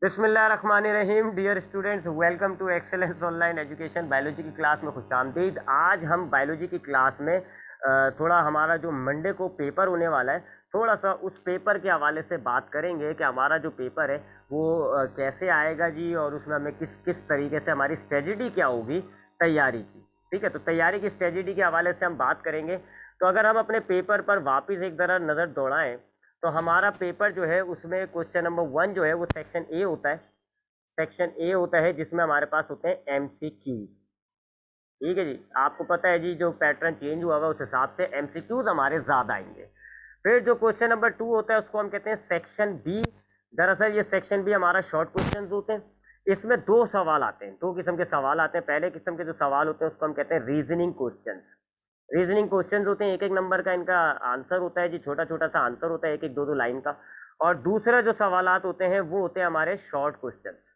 बिस्मिल्लाहिर्रहमानिर्रहीम। Dear students, welcome to excellence online education. Biology की class में खुशामदीद। आज हम बायोलॉजी की क्लास में थोड़ा हमारा जो मंडे को पेपर होने वाला है, थोड़ा सा उस पेपर के हवाले से बात करेंगे कि हमारा जो पेपर है वो कैसे आएगा जी, और उसमें हमें किस किस तरीके से हमारी स्ट्रेटजी क्या होगी तैयारी की। ठीक है, तो तैयारी की स्ट्रेटजी के हवाले से हम बात करेंगे। तो अगर हम अपने पेपर पर वापस एक बार नज़र दौड़ाएं तो हमारा पेपर जो है उसमें क्वेश्चन नंबर 1 जो है वो सेक्शन ए होता है। सेक्शन ए होता है जिसमें हमारे पास होते हैं एमसीक्यू। ठीक है जी, आपको पता है जी, जो पैटर्न चेंज हुआ हुआ उस हिसाब से एमसीक्यूज हमारे ज्यादा आएंगे। फिर जो क्वेश्चन नंबर 2 होता है उसको हम कहते हैं सेक्शन बी। दरअसल ये सेक्शन बी हमारा शॉर्ट क्वेश्चन होते हैं। इसमें दो सवाल आते हैं, दो किस्म के सवाल आते हैं। पहले किस्म के जो सवाल होते हैं उसको हम कहते हैं रीजनिंग क्वेश्चन। रीजनिंग क्वेश्चंस होते हैं, एक एक नंबर का इनका आंसर होता है जी, छोटा छोटा सा आंसर होता है, एक एक दो दो लाइन का। और दूसरा जो सवालात होते हैं वो होते हैं हमारे शॉर्ट क्वेश्चंस।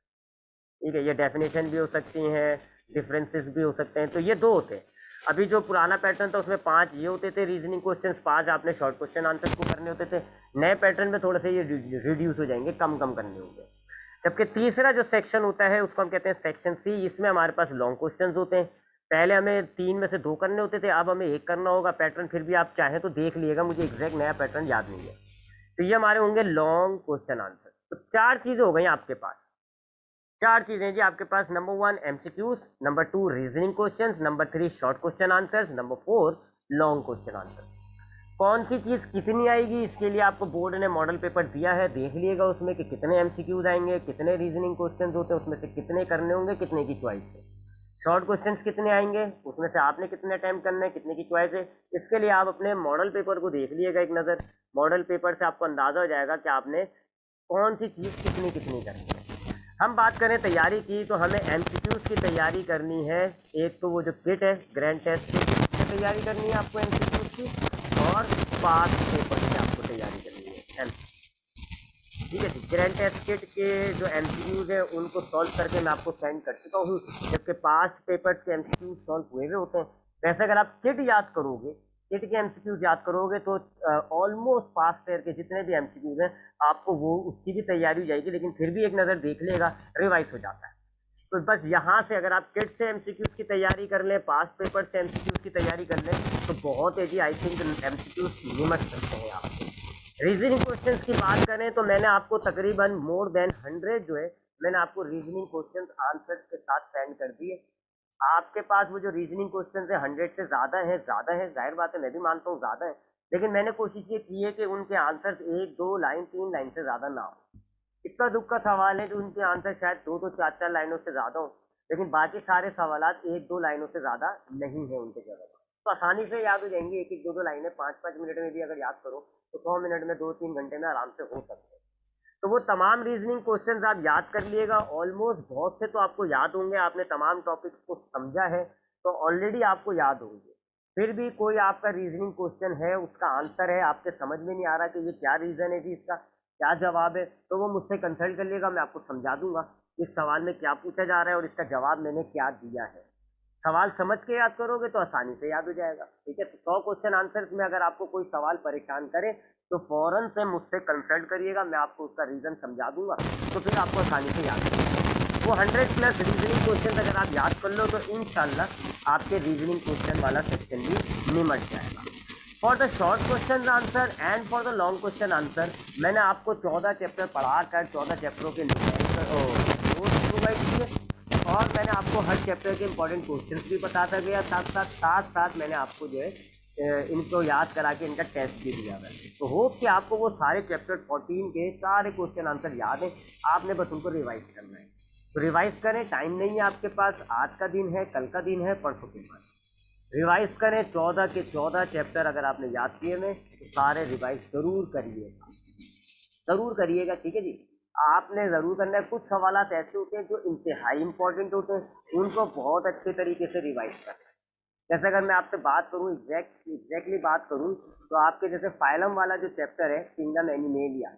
ठीक है, ये डेफिनेशन भी हो सकती हैं, डिफरेंसेस भी हो सकते हैं, तो ये दो होते हैं। अभी जो पुराना पैटर्न था उसमें 5 ये होते थे रीजनिंग क्वेश्चंस, 5 आपने शॉर्ट क्वेश्चन आंसर को करने होते थे। नए पैटर्न में थोड़े से ये रिड्यूस हो जाएंगे, कम कम करने होंगे। जबकि तीसरा जो सेक्शन होता है उसको हम कहते हैं सेक्शन सी। इसमें हमारे पास लॉन्ग क्वेश्चन होते हैं। पहले हमें 3 में से 2 करने होते थे, अब हमें 1 करना होगा पैटर्न। फिर भी आप चाहें तो देख लीजिएगा, मुझे एग्जैक्ट नया पैटर्न याद नहीं है। तो ये हमारे होंगे लॉन्ग क्वेश्चन आंसर। तो 4 चीजें हो गई आपके पास। 4 चीजें जी आपके पास। Number 1 MCQs, number 2 reasoning questions, number 3 short question answers, number 4 long question answer. कौन सी चीज कितनी आएगी इसके लिए आपको बोर्ड ने मॉडल पेपर दिया है, देख लिएगा उसमें कि कितने एमसीक्यूज आएंगे, कितने रीजनिंग क्वेश्चंस होते हैं, उसमें से कितने करने होंगे, कितने की चॉइस है। शॉर्ट क्वेश्चंस कितने आएंगे, उसमें से आपने कितने अटेम्प्ट करने हैं, कितने की चॉइस है। इसके लिए आप अपने मॉडल पेपर को देख लीजिएगा एक नज़र। मॉडल पेपर से आपको अंदाजा हो जाएगा कि आपने कौन सी चीज़ कितनी कितनी करनी है। हम बात करें तैयारी की, तो हमें एमसीक्यूज की तैयारी करनी है। एक तो वो जो किट है ग्रैंड टेस्ट की तैयारी करनी है आपको एमसीक्यूज की, और पास पेपर की आपको तैयारी करनी है। ठीक है जी, ग्रैंड टेस्ट किट के जो एमसीक्यूज हैं उनको सॉल्व करके मैं आपको सेंड कर चुका हूँ, जबकि पास्ट पेपर्स के एमसीक्यूज सॉल्व हुए हुए होते हैं। वैसे अगर आप किट याद करोगे, किट के एमसीक्यूज याद करोगे, तो ऑलमोस्ट पास्ट ईयर के जितने भी एमसीक्यूज हैं आपको वो उसकी भी तैयारी हो जाएगी। लेकिन फिर भी एक नज़र देख लेगा, रिवाइज हो जाता है। तो बस यहाँ से अगर आप किट से एमसीक्यूज की तैयारी कर लें, पास्ट पेपर से एमसीक्यूज की तैयारी कर लें, तो बहुत है जी। आई थिंक एमसीक्यूज निमट सकते हैं आप। रीजनिंग क्वेश्चंस की बात करें तो मैंने आपको तकरीबन मोर देन 100 जो है मैंने आपको रीजनिंग क्वेश्चंस आंसर्स के साथ सेंड कर दिए। आपके पास वो जो रीजनिंग क्वेश्चंस है 100 से ज़्यादा है, जाहिर बात है, मैं भी मानता हूँ ज़्यादा है। लेकिन मैंने कोशिश ये की है कि उनके आंसर्स 1 2 लाइन 3 लाइन से ज़्यादा ना हो। इतना दुख का सवाल है कि उनके आंसर शायद 2 2 4 4 लाइनों से ज़्यादा हो, लेकिन बाकी सारे सवाल 1 2 लाइनों से ज़्यादा नहीं है उनके जवाब। तो आसानी से याद हो जाएंगे, एक एक दो दो लाइनें 5 5 मिनट में भी अगर याद करो तो 100 मिनट में 2 3 घंटे में आराम से हो सकते हैं। तो वो तमाम रीजनिंग क्वेश्चंस आप याद कर लिएगा। ऑलमोस्ट बहुत से तो आपको याद होंगे, आपने तमाम टॉपिक्स को समझा है तो ऑलरेडी आपको याद होंगे। फिर भी कोई आपका रीजनिंग क्वेश्चन है, उसका आंसर है, आपके समझ में नहीं आ रहा कि ये क्या रीजन है जी, इसका क्या जवाब है, तो वो मुझसे कंसल्ट कर लिएगा, मैं आपको समझा दूंगा इस सवाल में क्या पूछा जा रहा है और इसका जवाब मैंने क्या दिया है। सवाल समझ के याद करोगे तो आसानी से याद हो जाएगा। ठीक है, तो 100 क्वेश्चन आंसर्स में अगर आपको कोई सवाल परेशान करे तो फौरन से मुझसे कंसल्ट करिएगा, मैं आपको उसका रीज़न समझा दूंगा, तो फिर आपको आसानी से याद हो। वो 100 प्लस रीजनिंग क्वेश्चन अगर आप याद कर लो तो इंशाल्लाह आपके रीजनिंग क्वेश्चन वाला सेक्शन भी निमट जाएगा। For the short question answer and for the long question answer मैंने आपको 14 चैप्टर पढ़ाकर 14 चैप्टरों के नोट्स प्रोवाइड किए, और मैंने आपको हर चैप्टर के इंपॉर्टेंट क्वेश्चंस भी बताता गया। साथ मैंने आपको जो है इनको याद करा के इनका टेस्ट भी दिया है। तो होप कि आपको वो सारे चैप्टर 14 के सारे क्वेश्चन आंसर याद हैं, आपने बस उनको रिवाइज करना है। तो रिवाइज करें, टाइम नहीं है आपके पास, आज का दिन है, कल का दिन है, परसों के बाद रिवाइज करें। 14 के 14 चैप्टर अगर आपने याद किए हैं तो सारे रिवाइज जरूर करिएगा, जरूर करिएगा। ठीक है जी, आपने ज़रूर करना है। कुछ सवाल ऐसे होते हैं जो इंतहाई इंपॉर्टेंट होते हैं, उनको बहुत अच्छे तरीके से रिवाइज करना है। जैसे अगर मैं आपसे बात करूं, एग्जैक्टली बात करूं, तो आपके जैसे फाइलम वाला जो चैप्टर है किंगडम एनिमेलिया,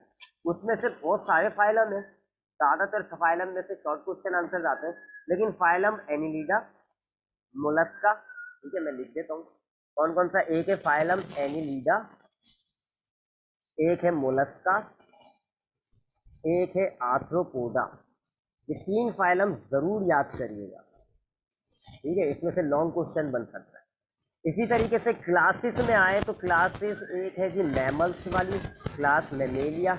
उसमें से बहुत सारे फाइलम है, ज़्यादातर फाइलम में से शॉर्ट क्वेश्चन आंसर आते हैं। लेकिन फाइलम एनिलीडा, मोलस्का, ठीक है मैं लिख देता हूँ कौन कौन सा। एक है फाइलम एनिलीडा, एक है मोलस्का, एक है आर्थ्रोपोडा। ये 3 फाइलम जरूर याद करिएगा, ठीक है, इसमें से लॉन्ग क्वेश्चन बन सकता है। इसी तरीके से क्लासेस में आए तो क्लासेस एक है जी मैमल्स वाली क्लास मेमेलिया,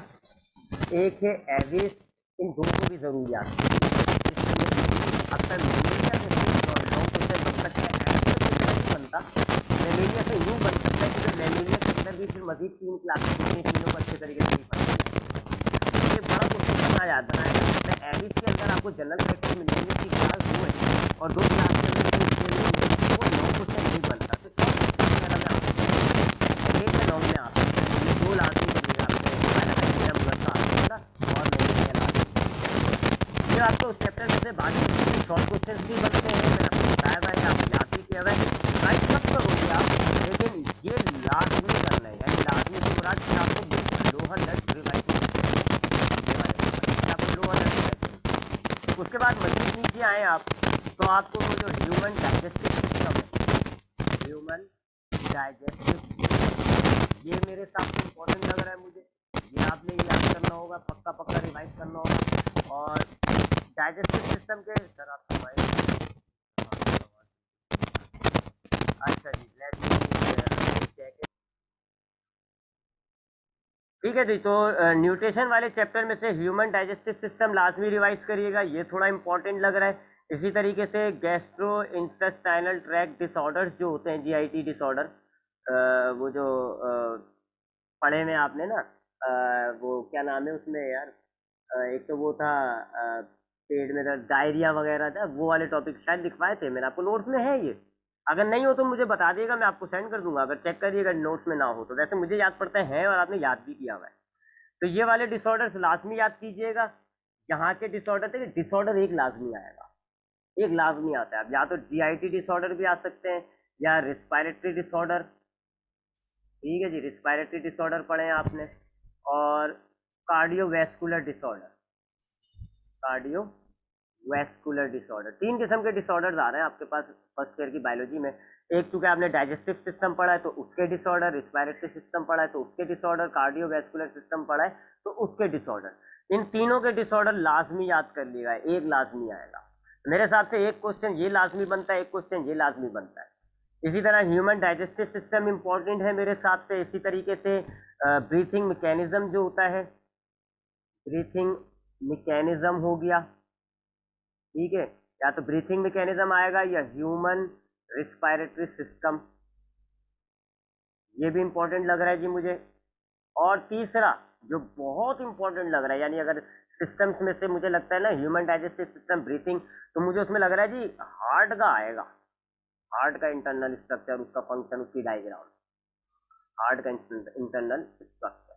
एक है एविस। इन दो को भी जरूर याद कीजिए। अक्सर मेमेलिया से लॉन्ग क्वेश्चन बन सकता है, एविस से नहीं बनता, मेमेलिया से यूँ बन सकता है क्योंकि मेमेलिया के अंदर भी फिर मजीद 3 क्लासेस होती हैं, तीनों को अच्छे तरीके से पढ़ना। ये बड़ा क्वेश्चन बना याद बनाया जा सकता है। एविस के अंदर आपको जनरल फैक्टर मिलेंगे कि क्लास 2 है और 2 क्लास के अंदर वो लॉन्ग क्वेश्चन नहीं बनता, तो सब क्वेश्चन वगैरह में आता है, एक में लॉन्ग में आता है। ये 2 लाजमी बनेगा आपको, और फिर आपको उस चैप्टर से बाकी शॉर्ट क्वेश्चन भी बनते हैं, मैंने आपको बताया था या आप याद भी किया हुआ है, राइट सब करोगे आप, लेकिन ये लाजमी करना है, यानी लाजमी से मुराद कि आपको बिल्कुल लोअर लेवल रिवाइज। उसके बाद मजीद नीचे आए आप तो आपको वो जो ह्यूमन डाइजेस्टिव सिस्टम है, ह्यूमन डाइजेस्टिव सिस्टम, ये मेरे हिसाब से इम्पोर्टेंट लग रहा है मुझे। ये आपने याद करना होगा, पक्का पक्का रिवाइज करना होगा। और डाइजेस्टिव सिस्टम के सर आप अच्छा जी, ठीक है जी। तो न्यूट्रिशन वाले चैप्टर में से ह्यूमन डाइजेस्टिव सिस्टम लाजमी रिवाइज करिएगा, ये थोड़ा इंपॉर्टेंट लग रहा है। इसी तरीके से गैस्ट्रो इंटेस्टाइनल ट्रैक्ट डिसऑर्डर्स जो होते हैं, जीआईटी डिसऑर्डर, वो जो पढ़े में आपने ना, वो क्या नाम है उसमें यार, एक तो वो था पेट में दर्द, डायरिया वगैरह था, वो वाले टॉपिक शायद लिखवाए थे, मेरे आपको नोट्स में है ये। अगर नहीं हो तो मुझे बता दिएगा, मैं आपको सेंड कर दूंगा, अगर चेक करिएगा नोट्स में ना हो तो। वैसे मुझे याद पड़ता है और आपने याद भी किया हुआ है। तो ये वाले डिसऑर्डर्स लाजमी याद कीजिएगा। यहाँ के डिसऑर्डर थे, डिसऑर्डर एक लाजमी आएगा, एक लाजमी आता है। अब या तो जीआईटी डिसऑर्डर भी आ सकते हैं या रिस्पायरेटरी डिसऑर्डर, ठीक है जी, रिस्पायरेटरी डिसऑर्डर पढ़े आपने। और कार्डियोवैस्कुलर डिसऑर्डर, कार्डियोवैस्कुलर डिसऑर्डर, 3 किस्म के डिसऑर्डर्स आ रहे हैं आपके पास फर्स्ट ईयर की बायोलॉजी में। एक चूंकि आपने डाइजेस्टिव सिस्टम पढ़ा है तो उसके डिसऑर्डर, रिस्पायरेटरी सिस्टम पढ़ा है तो उसके डिसऑर्डर, कार्डियोवैस्कुलर सिस्टम पढ़ा है तो उसके डिसऑर्डर। इन तीनों के डिसऑर्डर लाजमी याद कर लिएगा, एक लाजमी आएगा। मेरे हिसाब से एक क्वेश्चन ये लाजमी बनता है, एक क्वेश्चन ये लाजमी बनता है। इसी तरह ह्यूमन डाइजेस्टिव सिस्टम इंपॉर्टेंट है मेरे हिसाब से। इसी तरीके से ब्रीथिंग मैकेनिज्म जो होता है, ब्रीथिंग मैकेनिज्म हो गया, ठीक है, या तो ब्रीथिंग मैकेनिज्म आएगा या ह्यूमन रिस्पायरेटरी सिस्टम, ये भी इंपॉर्टेंट लग रहा है जी मुझे। और तीसरा जो बहुत इंपॉर्टेंट लग रहा है, यानी अगर सिस्टम्स में से मुझे लगता है ना ह्यूमन डाइजेस्टिव सिस्टम, ब्रीथिंग, तो मुझे उसमें लग रहा है जी हार्ट का आएगा, हार्ट का इंटरनल स्ट्रक्चर, उसका फंक्शन, उसकी डायग्राम, हार्ट का इंटरनल स्ट्रक्चर,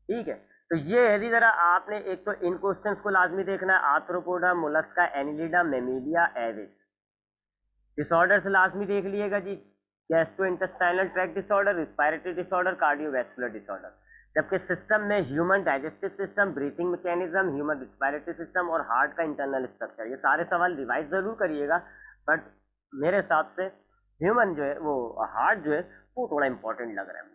ठीक है। तो ये है जी, जरा आपने एक तो इन क्वेश्चंस को लाजमी देखना है, Arthropoda, Mollusca, Annelida, Mammalia, Aves. Disorders लाजमी देख लिएगा जी, gastrointestinal tract disorder, respiratory disorder, cardiovascular disorder. जबकि सिस्टम में human digestive system, breathing mechanism, human respiratory system और हार्ट का इंटरनल स्ट्रक्चर, ये सारे सवाल रिवाइज जरूर करिएगा। बट मेरे हिसाब से ह्यूमन जो है, वो हार्ट जो है, वो थोड़ा इंपॉर्टेंट लग रहा है,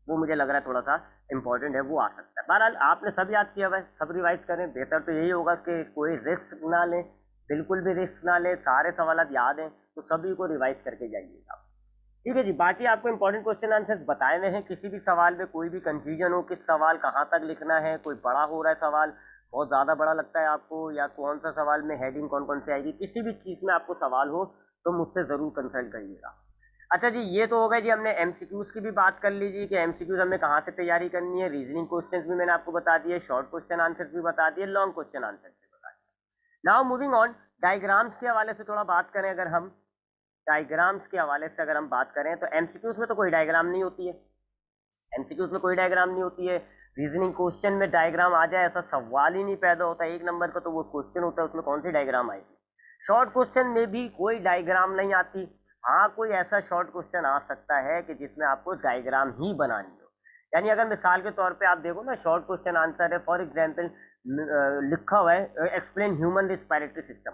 वो मुझे लग रहा है थोड़ा सा इंपॉर्टेंट है, वो आ सकता है। बहरहाल आपने सब याद किया हुआ है, सब रिवाइज करें, बेहतर तो यही होगा कि कोई रिस्क ना लें, बिल्कुल भी रिस्क ना लें, सारे सवाल याद हैं तो सभी को रिवाइज करके जाइएगा, ठीक है जी। बाकी आपको इंपॉर्टेंट क्वेश्चन आंसर्स बताए हुए हैं, किसी भी सवाल में कोई भी कंफ्यूजन हो, किस सवाल कहाँ तक लिखना है, कोई बड़ा हो रहा है सवाल, बहुत ज़्यादा बड़ा लगता है आपको, या कौन सा सवाल में हेडिंग कौन कौन से आएगी, किसी भी चीज़ में आपको सवाल हो तो मुझसे ज़रूर कंसल्ट करिएगा। अच्छा जी, ये तो हो गया जी, हमने एमसीक्यूज की भी बात कर लीजिए कि एमसीक्यूज हमें कहाँ से तैयारी करनी है। रीजनिंग क्वेश्चंस भी मैंने आपको बता दिए, शॉर्ट क्वेश्चन आंसर्स भी बता दिए, लॉन्ग क्वेश्चन आंसर्स भी बता दिए। नाउ मूविंग ऑन, डायग्राम्स के हवाले से थोड़ा बात करें। अगर हम डायग्राम्स के हवाले से अगर हम बात करें तो एमसीक्यूज में तो कोई डायग्राम नहीं होती है, एमसीक्यूज में कोई डायग्राम नहीं होती है। रीजनिंग क्वेश्चन में डायग्राम आ जाए ऐसा सवाल ही नहीं पैदा होता, 1 नंबर का तो वो क्वेश्चन होता है, उसमें कौन सी डायग्राम आएगी। शॉर्ट क्वेश्चन में भी कोई डायग्राम नहीं आती। हाँ, कोई ऐसा शॉर्ट क्वेश्चन आ सकता है कि जिसमें आपको डायग्राम ही बनानी हो। यानी अगर मिसाल के तौर पे आप देखो ना, शॉर्ट क्वेश्चन आंसर है, फॉर एग्जांपल लिखा हुआ है एक्सप्लेन ह्यूमन रिस्पायरेटरी सिस्टम,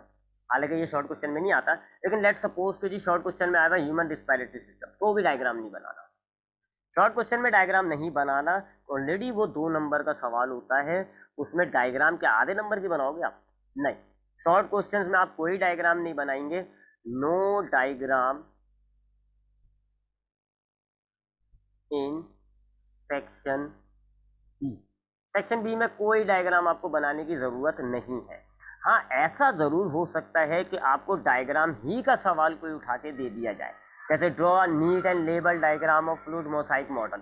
हालांकि ये शॉर्ट क्वेश्चन में नहीं आता, लेकिन लेट्स सपोज कि जी शॉर्ट क्वेश्चन में आएगा ह्यूमन रिस्पायरेटरी सिस्टम, तो भी डायग्राम नहीं बनाना। शॉर्ट क्वेश्चन में डायग्राम नहीं बनाना, ऑलरेडी वो 2 नंबर का सवाल होता है, उसमें डायग्राम के आधे नंबर की बनाओगे आप? नहीं, शॉर्ट क्वेश्चंस में आप कोई डायग्राम नहीं बनाएंगे। No diagram in section B. Section B में कोई डायग्राम आपको बनाने की जरूरत नहीं है। हाँ, ऐसा जरूर हो सकता है कि आपको डायग्राम ही का सवाल कोई उठा के दे दिया जाए, जैसे draw neat and label diagram of fluid mosaic model.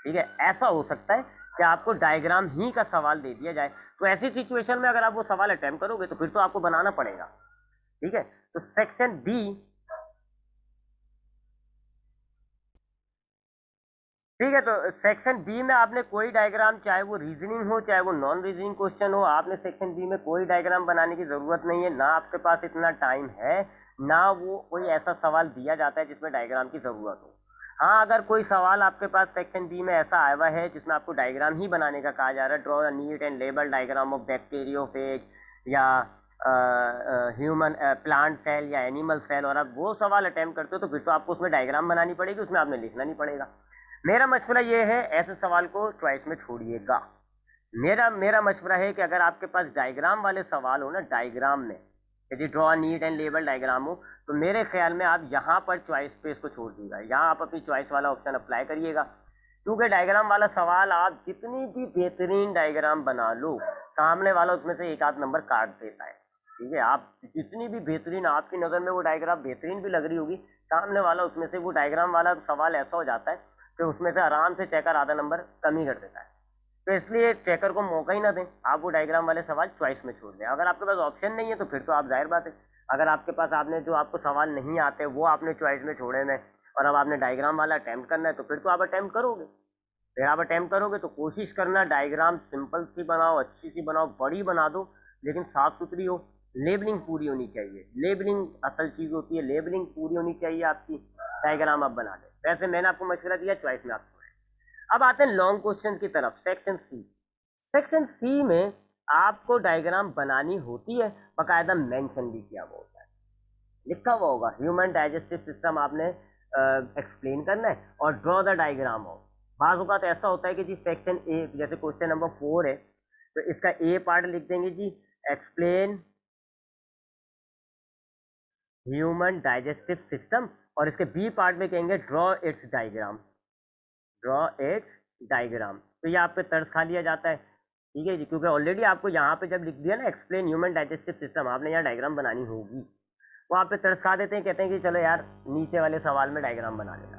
ठीक है, ऐसा हो सकता है कि आपको डायग्राम ही का सवाल दे दिया जाए। तो ऐसी सिचुएशन में अगर आप वो सवाल अटेम्प्ट करोगे तो फिर तो आपको बनाना पड़ेगा। ठीक है, तो सेक्शन बी, ठीक है, तो सेक्शन बी में आपने कोई डायग्राम, चाहे वो रीजनिंग हो चाहे वो नॉन रीजनिंग क्वेश्चन हो, आपने सेक्शन बी में कोई डायग्राम बनाने की जरूरत नहीं है। ना आपके पास इतना टाइम है, ना वो कोई ऐसा सवाल दिया जाता है जिसमें डायग्राम की जरूरत हो। हाँ, अगर कोई सवाल आपके पास सेक्शन बी में ऐसा आया हुआ है जिसमें आपको डायग्राम ही बनाने का कहा जा रहा है, draw neat and label diagram of bacteriophage या ह्यूमन प्लांट सेल या एनिमल सेल, और आप वो सवाल अटेम्प्ट करते हो तो फिर तो आपको उसमें डायग्राम बनानी पड़ेगी, उसमें आपने लिखना नहीं पड़ेगा। मेरा मशवरा ये है, ऐसे सवाल को चॉइस में छोड़िएगा। मेरा मेरा मशवरा है कि अगर आपके पास डायग्राम वाले सवाल हो ना, डायग्राम में यदि draw neat and label diagram हो, तो मेरे ख्याल में आप यहाँ पर चॉइस पे इसको छोड़ दीजिएगा, यहाँ आप अपनी चॉइस वाला ऑप्शन अप्लाई करिएगा। क्योंकि डायग्राम वाला सवाल आप जितनी भी बेहतरीन डायग्राम बना लो, सामने वाला उसमें से एक आध नंबर काट देता है। ठीक है, आप जितनी भी बेहतरीन, आपकी नज़र में वो डायग्राम बेहतरीन भी लग रही होगी, सामने वाला उसमें से वो डायग्राम वाला सवाल ऐसा हो जाता है कि उसमें से आराम से चेकर आधा नंबर कम ही कर देता है। तो इसलिए चेकर को मौका ही ना दें, आप वो डायग्राम वाले सवाल चॉइस में छोड़ दें। अगर आपके पास ऑप्शन नहीं है तो फिर तो आप, जाहिर बात है, अगर आपके पास, आपने जो आपको सवाल नहीं आते वो आपने चॉइस में छोड़े में, और अब आपने डायग्राम वाला अटैम्प्ट करना है, तो फिर तो आप अटैम्प्ट करोगे। फिर आप अटैम्प्ट करोगे तो कोशिश करना डायग्राम सिंपल सी बनाओ, अच्छी सी बनाओ, बड़ी बना दो, लेकिन साफ सुथरी हो, लेबलिंग पूरी होनी चाहिए। लेबलिंग असल चीज़ होती है, लेबलिंग पूरी होनी चाहिए आपकी, डायग्राम आप बना लें। वैसे मैंने आपको मशवरा दिया, चॉइस में आपको है। अब आते हैं लॉन्ग क्वेश्चन की तरफ, सेक्शन सी। सेक्शन सी में आपको डायग्राम बनानी होती है, बाकायदा मेंशन भी किया हुआ होता है, लिखा हुआ होगा ह्यूमन डाइजेस्टिव सिस्टम आपने एक्सप्लेन करना है और ड्रॉ द डायग्राम हो। बाज़ औक़ात ऐसा होता है कि जी सेक्शन ए, जैसे क्वेश्चन नंबर 4 है, तो इसका ए पार्ट लिख देंगे जी, एक्सप्लेन ह्यूमन डाइजेस्टिव सिस्टम, और इसके बी पार्ट में कहेंगे draw it's diagram, draw it's diagram. तो ये आप पे तर्ज खा लिया जाता है। ठीक है जी, क्योंकि ऑलरेडी आपको यहाँ पे जब लिख दिया ना एक्सप्लेन ह्यूमन डाइजेस्टिव सिस्टम, आपने यहाँ डायग्राम बनानी होगी, वो आप पे तर्ज खा देते हैं, कहते हैं कि चलो यार नीचे वाले सवाल में डायग्राम बना लेना।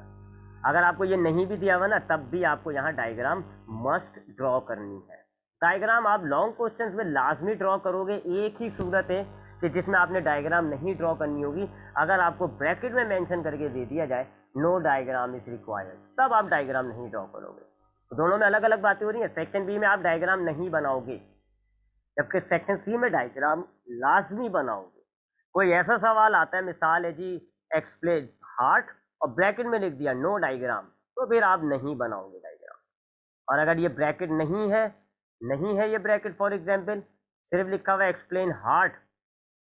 अगर आपको ये नहीं भी दिया हुआ ना, तब भी आपको यहाँ डायग्राम मस्ट ड्रॉ करनी है। डायग्राम आप लॉन्ग क्वेश्चंस में लाजमी ड्रॉ करोगे। एक ही सूरत है कि जिसमें आपने डायग्राम नहीं ड्रॉ करनी होगी, अगर आपको ब्रैकेट में मेंशन करके दे दिया जाए नो डायग्राम इज रिक्वायर्ड, तब आप डायग्राम नहीं ड्रॉ करोगे। तो दोनों में अलग अलग बातें हो रही हैं। सेक्शन बी में आप डायग्राम नहीं बनाओगे, जबकि सेक्शन सी में डायग्राम लाजमी बनाओगे। कोई ऐसा सवाल आता है, मिसाल है जी एक्सप्लेन हार्ट, और ब्रैकेट में लिख दिया नो डायग्राम, तो फिर आप नहीं बनाओगे डायग्राम। और अगर ये ब्रैकेट नहीं है ये ब्रैकेट, फॉर एग्जांपल सिर्फ लिखा हुआ है एक्सप्लेन हार्ट,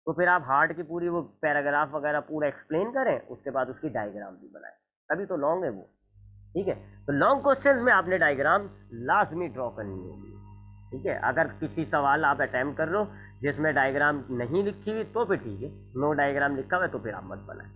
तो फिर आप हार्ट की पूरी वो पैराग्राफ वगैरह पूरा एक्सप्लेन करें, उसके बाद उसकी डायग्राम भी बनाएं, तभी तो लॉन्ग है वो। ठीक है, तो लॉन्ग क्वेश्चंस में आपने डायग्राम लाजमी ड्रॉ करनी होगी। ठीक है, अगर किसी सवाल आप अटैम्प्ट कर लो जिसमें डायग्राम नहीं लिखी हुई, तो फिर ठीक है, नो डायग्राम लिखा हुआ है तो फिर आप मत बनाएं।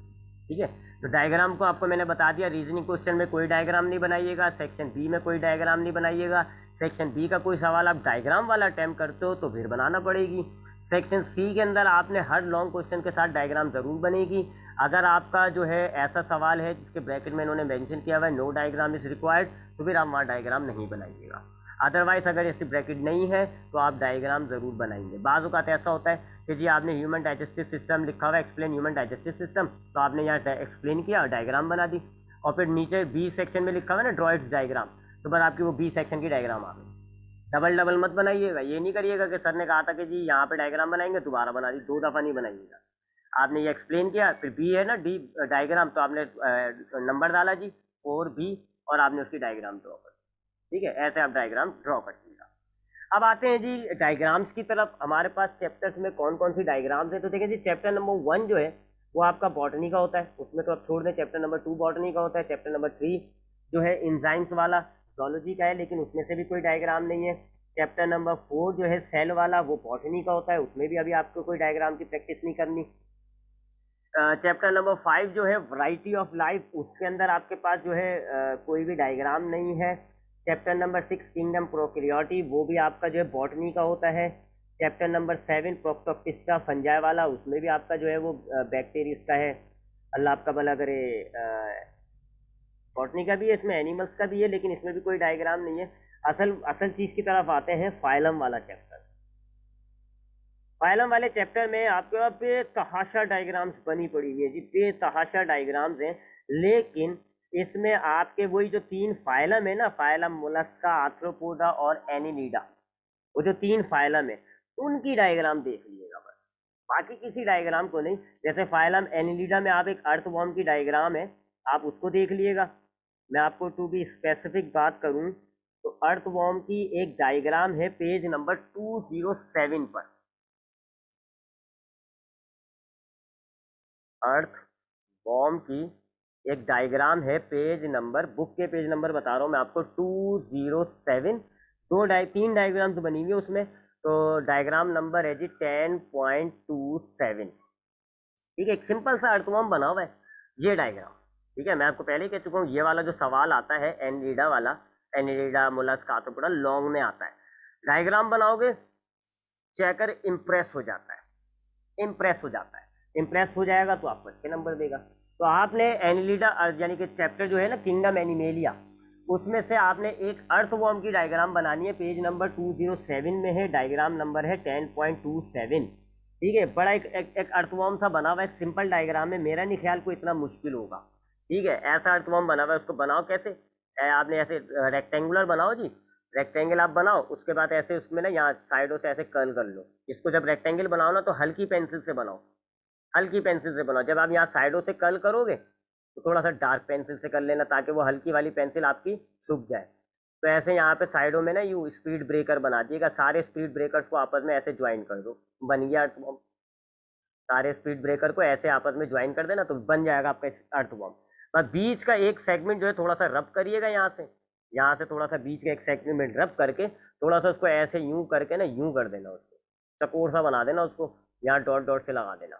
ठीक है, तो डायग्राम को आपको मैंने बता दिया, रीजनिंग क्वेश्चन में कोई डायग्राम नहीं बनाइएगा, सेक्शन बी में कोई डायग्राम नहीं बनाइएगा। सेक्शन बी का कोई सवाल आप डायग्राम वाला अटैम्प्ट करते हो तो फिर बनाना पड़ेगी। सेक्शन सी के अंदर आपने हर लॉन्ग क्वेश्चन के साथ डायग्राम जरूर बनेगी। अगर आपका जो है ऐसा सवाल है जिसके ब्रैकेट में इन्होंने मेंशन किया हुआ है नो डायग्राम इज रिक्वायर्ड, तो फिर आप वहाँ डायग्राम नहीं बनाइएगा। अदरवाइज अगर ऐसी ब्रैकेट नहीं है तो आप डायग्राम जरूर बनाएंगे। बाज़ औक़ात ऐसा होता है कि जी आपने ह्यूमन डाइजेस्टिव सिस्टम लिखा हुआ है, एक्सप्लेन ह्यूमन डाइजेस्टिव सिस्टम, तो आपने यहाँ एक्सप्लेन किया और डायग्राम बना दी, और फिर नीचे बी सेक्शन में लिखा हुआ है ना ड्रॉ इट्स डायग्राम, तो बस आपकी वो बी सेक्शन की डायग्राम आ गई। डबल डबल मत बनाइएगा, ये नहीं करिएगा कि सर ने कहा था कि जी यहाँ पे डायग्राम बनाएंगे, दोबारा बना दी, 2 दफ़ा नहीं बनाइएगा। आपने ये एक्सप्लेन किया, फिर बी है ना डी डायग्राम, तो आपने नंबर डाला जी 4B, और आपने उसकी डायग्राम ड्रॉ कर। ठीक है, ऐसे आप डायग्राम ड्रॉ करिएगा। अब आते हैं जी डायग्राम्स की तरफ। हमारे पास चैप्टर्स में कौन कौन सी डायग्राम्स है, तो देखिए जी चैप्टर नंबर 1 जो है वो आपका बॉटनी का होता है, उसमें तो आप छोड़ दें। चैप्टर नंबर 2 बॉटनी का होता है, चैप्टर नंबर 3 जो है इंजाइम्स वाला जूलॉजी का है, लेकिन उसमें से भी कोई डायग्राम नहीं है। चैप्टर नंबर 4 जो है सेल वाला, वो बॉटनी का होता है, उसमें भी अभी आपको कोई डायग्राम की प्रैक्टिस नहीं करनी। चैप्टर नंबर 5 जो है वैरायटी ऑफ लाइफ, उसके अंदर आपके पास जो है कोई भी डायग्राम नहीं है। चैप्टर नंबर 6 किंगडम प्रोकैरियोटी, वो भी आपका जो है बॉटनी का होता है। चैप्टर नंबर 7 प्रोक्टोप्टिस्टा फंजाई वाला, उसमें भी आपका जो है वो बैक्टीरियस का है। अल्लाह आपका भला करे। बॉटनी का भी है, इसमें एनिमल्स का भी है, लेकिन इसमें भी कोई डायग्राम नहीं है। असल असल चीज़ की तरफ आते हैं, फाइलम वाला चैप्टर। फाइलम वाले चैप्टर में आपके बेतहाशा डायग्राम्स बनी पड़ी हुई है जी, बेतहाशा डायग्राम्स हैं। लेकिन इसमें आपके वही जो 3 फाइलम है ना, फाइलम मोलस्का, आर्थ्रोपोडा और एनिलिडा, वो जो 3 फाइलम है उनकी डायग्राम देख लीजिएगा बस, बाकी किसी डायग्राम को नहीं। जैसे फाइलम एनिलिडा में आप एक अर्थवॉर्म की डायग्राम है, आप उसको देख लीजिएगा। मैं आपको टू बी स्पेसिफिक बात करूं तो अर्थवॉर्म की एक डायग्राम है पेज नंबर 207 पर। अर्थ वॉर्म की एक डायग्राम है पेज नंबर, बुक के पेज नंबर बता रहा हूँ मैं आपको, 207। 3 डायग्राम्स बनी हुई है उसमें, तो डायग्राम नंबर है जी 10.27। ठीक है, एक सिंपल सा अर्थवॉर्म बना हुआ है ये डायग्राम। ठीक है, मैं आपको पहले ही कह चुका हूँ, ये वाला जो सवाल आता है एनिलिडा वाला, एनिलिडा मोलस्का आर्थ्रोपोडा लॉन्ग में आता है। डायग्राम बनाओगे चेकर इम्प्रेस हो जाता है, इम्प्रेस हो जाता है। इम्प्रेस हो जाएगा तो आपको अच्छे नंबर देगा। तो आपने एनिलिडा यानी कि चैप्टर जो है ना किंगडम एनिमेलिया, उसमें से आपने एक अर्थवॉर्म की डायग्राम बनानी है, पेज नंबर 207 में है, डायग्राम नंबर है 10.27। ठीक है, बड़ा एक अर्थवॉर्म सा बना हुआ है, सिंपल डायग्राम है, मेरा नहीं ख्याल कोई इतना मुश्किल होगा। ठीक है, ऐसा अर्थवॉर्म बना हुआ है, उसको बनाओ कैसे, आपने ऐसे रेक्टेंगुलर बनाओ जी, रेक्टेंगल आप बनाओ, उसके बाद ऐसे उसमें ना यहाँ साइडों से ऐसे कर्ल कर लो। इसको जब रेक्टेंगल बनाओ ना तो हल्की पेंसिल से बनाओ, हल्की पेंसिल से बनाओ। जब आप यहाँ साइडों से कर्ल करोगे तो थोड़ा सा डार्क पेंसिल से कर लेना, ताकि वो हल्की वाली पेंसिल आपकी सूख जाए। तो ऐसे यहाँ पे साइडों में ना यू स्पीड ब्रेकर बना दिएगा, सारे स्पीड ब्रेकर्स को आपस में ऐसे ज्वाइन कर दो, बन गया अर्थवॉर्म। सारे स्पीड ब्रेकर को ऐसे आपस में ज्वाइन कर देना तो बन जाएगा आपका अर्थवॉर्म। बस बीच का एक सेगमेंट जो है थोड़ा सा रब करिएगा, यहाँ से थोड़ा सा बीच का एक सेगमेंट रब करके थोड़ा सा उसको ऐसे यूं करके ना यूं कर देना, उसको चकोर सा बना देना, उसको यहाँ डॉट डॉट से लगा देना।